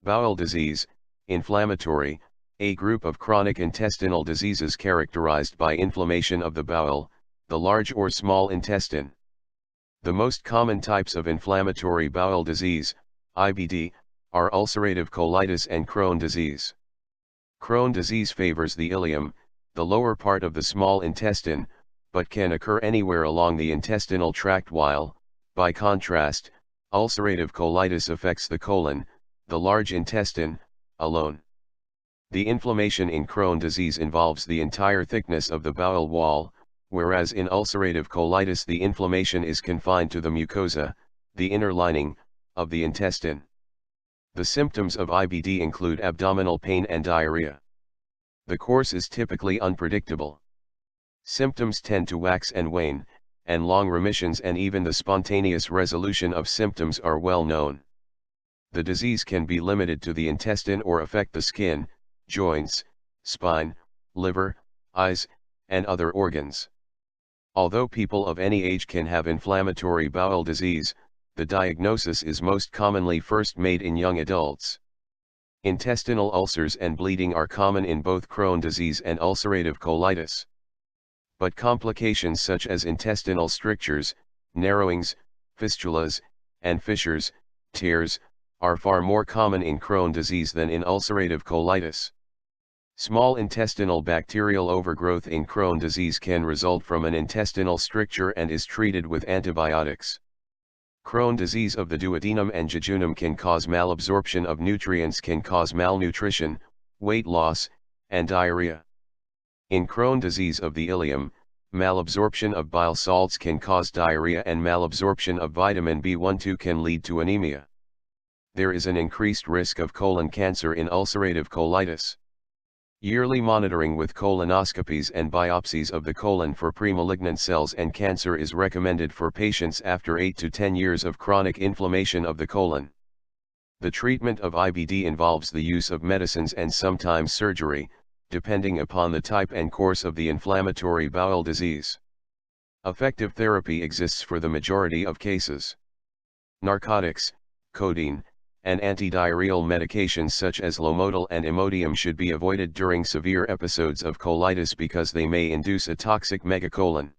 Bowel disease, inflammatory, a group of chronic intestinal diseases characterized by inflammation of the bowel, the large or small intestine. The most common types of inflammatory bowel disease, IBD, are ulcerative colitis and Crohn's disease. Crohn's disease favors the ileum, the lower part of the small intestine, but can occur anywhere along the intestinal tract while, by contrast, ulcerative colitis affects the colon, the large intestine, alone. The inflammation in Crohn's disease involves the entire thickness of the bowel wall, whereas in ulcerative colitis the inflammation is confined to the mucosa, the inner lining, of the intestine. The symptoms of IBD include abdominal pain and diarrhea. The course is typically unpredictable. Symptoms tend to wax and wane, and long remissions and even the spontaneous resolution of symptoms are well known. The disease can be limited to the intestine or affect the skin, joints, spine, liver, eyes, and other organs. Although people of any age can have inflammatory bowel disease, the diagnosis is most commonly first made in young adults. Intestinal ulcers and bleeding are common in both Crohn's disease and ulcerative colitis. But complications such as intestinal strictures, narrowings, fistulas, and fissures, tears, are far more common in Crohn's disease than in ulcerative colitis. Small intestinal bacterial overgrowth in Crohn's disease can result from an intestinal stricture and is treated with antibiotics. Crohn's disease of the duodenum and jejunum can cause malabsorption of nutrients, can cause malnutrition, weight loss, and diarrhea. In Crohn's disease of the ileum, malabsorption of bile salts can cause diarrhea and malabsorption of vitamin B12 can lead to anemia. There is an increased risk of colon cancer in ulcerative colitis. Yearly monitoring with colonoscopies and biopsies of the colon for premalignant cells and cancer is recommended for patients after 8 to 10 years of chronic inflammation of the colon. The treatment of IBD involves the use of medicines and sometimes surgery, depending upon the type and course of the inflammatory bowel disease. Effective therapy exists for the majority of cases. Narcotics, codeine, and antidiarrheal medications such as Lomotil and Imodium should be avoided during severe episodes of colitis because they may induce a toxic megacolon.